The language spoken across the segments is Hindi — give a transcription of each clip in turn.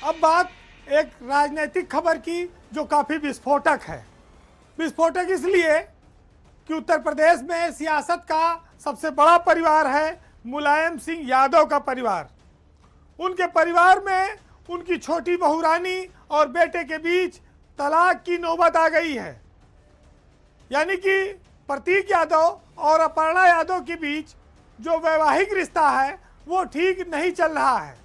अब बात एक राजनीतिक खबर की जो काफी विस्फोटक है। विस्फोटक इसलिए कि उत्तर प्रदेश में सियासत का सबसे बड़ा परिवार है मुलायम सिंह यादव का परिवार। उनके परिवार में उनकी छोटी बहू रानी और बेटे के बीच तलाक की नौबत आ गई है। यानी कि प्रतीक यादव और अपर्णा यादव के बीच जो वैवाहिक रिश्ता है वो ठीक नहीं चल रहा है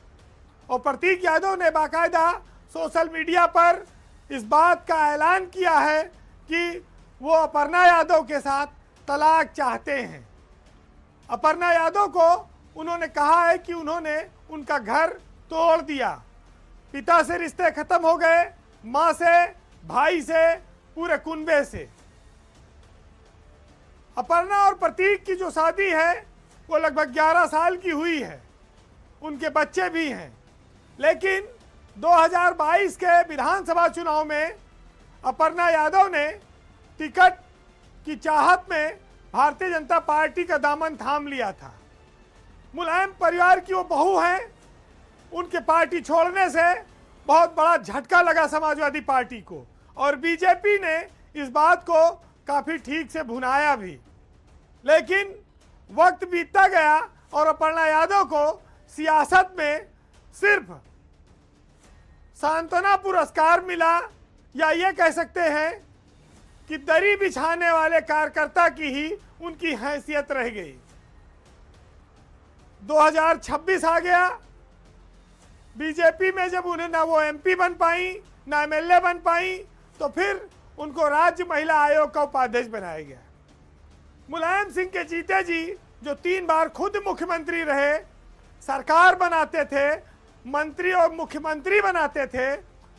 और प्रतीक यादव ने बाकायदा सोशल मीडिया पर इस बात का ऐलान किया है कि वो अपर्णा यादव के साथ तलाक चाहते हैं। अपर्णा यादव को उन्होंने कहा है कि उन्होंने उनका घर तोड़ दिया, पिता से रिश्ते खत्म हो गए, मां से, भाई से, पूरे कुनबे से। अपर्णा और प्रतीक की जो शादी है वो लगभग 11 साल की हुई है, उनके बच्चे भी हैं। लेकिन 2022 के विधानसभा चुनाव में अपर्णा यादव ने टिकट की चाहत में भारतीय जनता पार्टी का दामन थाम लिया था। मुलायम परिवार की वो बहू हैं, उनके पार्टी छोड़ने से बहुत बड़ा झटका लगा समाजवादी पार्टी को और बीजेपी ने इस बात को काफी ठीक से भुनाया भी। लेकिन वक्त बीतता गया और अपर्णा यादव को सियासत में सिर्फ सांत्वना पुरस्कार मिला, या ये कह सकते हैं कि दरी बिछाने वाले कार्यकर्ता की ही उनकी हैसियत रह गई। 2026 आ गया, बीजेपी में जब उन्हें ना वो एमपी बन पाई ना एमएलए बन पाई, तो फिर उनको राज्य महिला आयोग का उपाध्यक्ष बनाया गया। मुलायम सिंह के जीते जी जो 3 बार खुद मुख्यमंत्री रहे, सरकार बनाते थे, मंत्री और मुख्यमंत्री बनाते थे,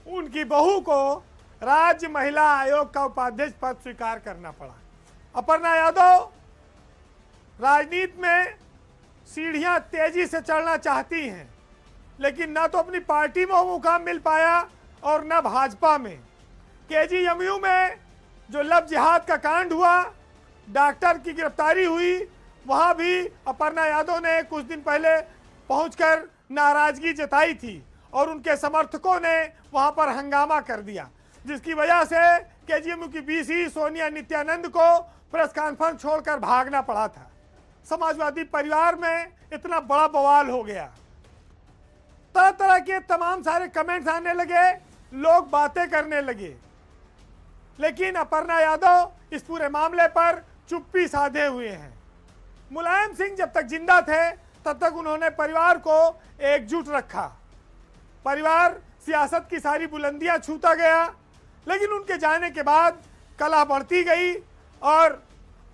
उनकी बहू को राज्य महिला आयोग का उपाध्यक्ष पद स्वीकार करना पड़ा। अपर्णा यादव राजनीति में सीढ़ियां तेजी से चढ़ना चाहती हैं, लेकिन ना तो अपनी पार्टी में वो मुकाम मिल पाया और न भाजपा में। केजीएमयू में जो लव जिहाद का कांड हुआ, डॉक्टर की गिरफ्तारी हुई, वहां भी अपर्णा यादव ने कुछ दिन पहले पहुंचकर नाराजगी जताई थी और उनके समर्थकों ने वहां पर हंगामा कर दिया, जिसकी वजह से केजीएमयू की बीसी सोनिया नित्यानंद को प्रेस कॉन्फ्रेंस छोड़कर भागना पड़ा था। समाजवादी परिवार में इतना बड़ा बवाल हो गया, तरह तरह के तमाम सारे कमेंट्स आने लगे, लोग बातें करने लगे। लेकिन अपर्णा यादव इस पूरे मामले पर चुप्पी साधे हुए हैं। मुलायम सिंह जब तक जिंदा थे तब तक उन्होंने परिवार को एकजुट रखा। परिवार सियासत की सारी बुलंदियां छूता गया, लेकिन उनके जाने के बाद कलह बढ़ती गई और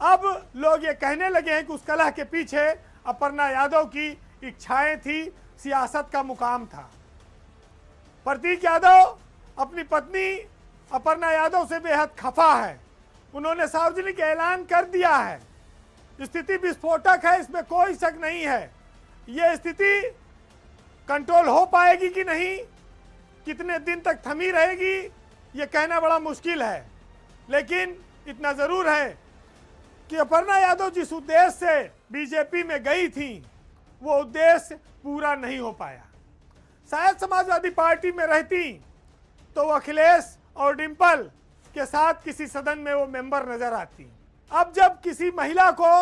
अब लोग ये कहने लगे हैं कि उस कलह के पीछे अपर्णा यादव की इच्छाएं थी, सियासत का मुकाम था। प्रतीक यादव अपनी पत्नी अपर्णा यादव से बेहद खफा है। उन्होंने सार्वजनिक ऐलान कर दिया है। स्थिति विस्फोटक है, इसमें कोई शक नहीं है। ये स्थिति कंट्रोल हो पाएगी कि नहीं, कितने दिन तक थमी रहेगी, ये कहना बड़ा मुश्किल है। लेकिन इतना जरूर है कि अपर्णा यादव जिस उद्देश्य से बीजेपी में गई थी, वो उद्देश्य पूरा नहीं हो पाया। शायद समाजवादी पार्टी में रहती तो वो अखिलेश और डिंपल के साथ किसी सदन में वो मेंबर नजर आती। अब जब किसी महिला को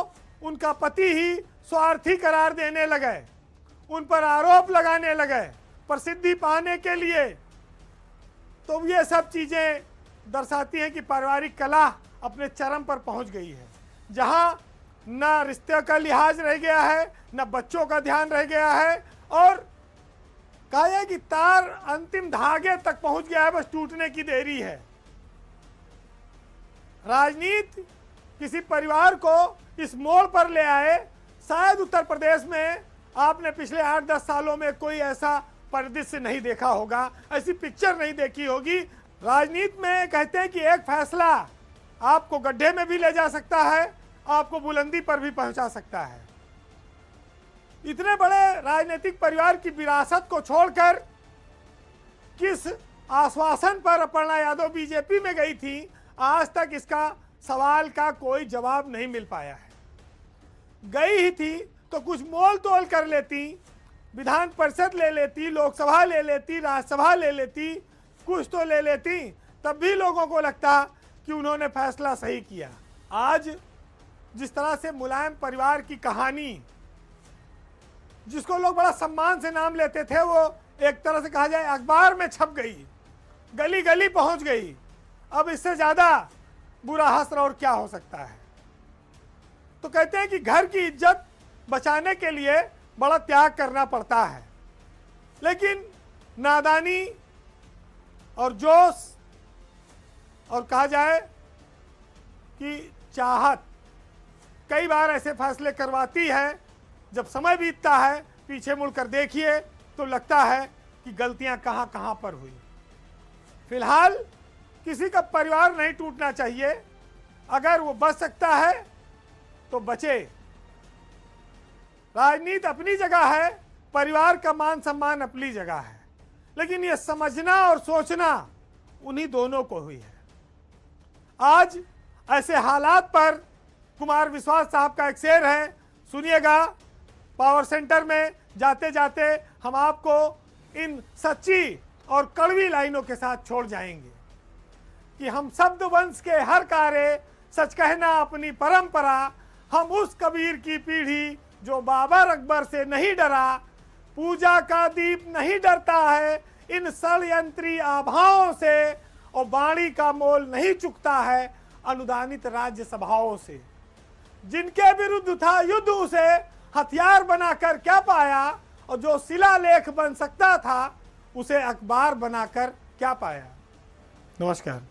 उनका पति ही स्वार्थी करार देने लगे, उन पर आरोप लगाने लगे प्रसिद्धि पाने के लिए, तो ये सब चीजें दर्शाती हैं कि पारिवारिक कलह अपने चरम पर पहुंच गई है, जहां न रिश्ते का लिहाज रह गया है, न बच्चों का ध्यान रह गया है और कहा है कि तार अंतिम धागे तक पहुंच गया है, बस टूटने की देरी है। राजनीति किसी परिवार को इस मोड़ पर ले आए। शायद उत्तर प्रदेश में आपने पिछले 8-10 सालों में कोई ऐसा परिदृश्य नहीं देखा होगा, ऐसी पिक्चर नहीं देखी होगी। राजनीति में कहते हैं कि एक फैसला आपको गड्ढे में भी ले जा सकता है, आपको बुलंदी पर भी पहुंचा सकता है। इतने बड़े राजनीतिक परिवार की विरासत को छोड़कर किस आश्वासन पर अपर्णा यादव बीजेपी में गई थी, आज तक इसका सवाल का कोई जवाब नहीं मिल पाया है। गई ही थी तो कुछ मोल तोल कर लेती, विधान परिषद ले लेती, लोकसभा ले लेती, राज्यसभा ले लेती, कुछ तो ले लेती, तब भी लोगों को लगता कि उन्होंने फैसला सही किया। आज जिस तरह से मुलायम परिवार की कहानी, जिसको लोग बड़ा सम्मान से नाम लेते थे, वो एक तरह से कहा जाए अखबार में छप गई, गली गली पहुंच गई। अब इससे ज्यादा बुरा हश्र और क्या हो सकता है। तो कहते हैं कि घर की इज्जत बचाने के लिए बड़ा त्याग करना पड़ता है, लेकिन नादानी और जोश और कहा जाए कि चाहत कई बार ऐसे फैसले करवाती है, जब समय बीतता है पीछे मुड़कर देखिए तो लगता है कि गलतियां कहां कहां पर हुई। फिलहाल किसी का परिवार नहीं टूटना चाहिए, अगर वो बच सकता है तो बचे। राजनीति अपनी जगह है, परिवार का मान सम्मान अपनी जगह है, लेकिन ये समझना और सोचना उन्हीं दोनों को हुई है। आज ऐसे हालात पर कुमार विश्वास साहब का एक शेर है, सुनिएगा। पावर सेंटर में जाते जाते हम आपको इन सच्ची और कड़वी लाइनों के साथ छोड़ जाएंगे कि हम शब्द वंश के हर कार्य, सच कहना अपनी परंपरा, हम उस कबीर की पीढ़ी जो बाबर अकबर से नहीं डरा, पूजा का दीप नहीं डरता है इन षड्यंत्री आभाओं से, और वाणी का मोल नहीं चुकता है अनुदानित राज्य सभाओं से। जिनके विरुद्ध था युद्ध उसे हथियार बनाकर क्या पाया, और जो शिलालेख बन सकता था उसे अखबार बनाकर क्या पाया। नमस्कार।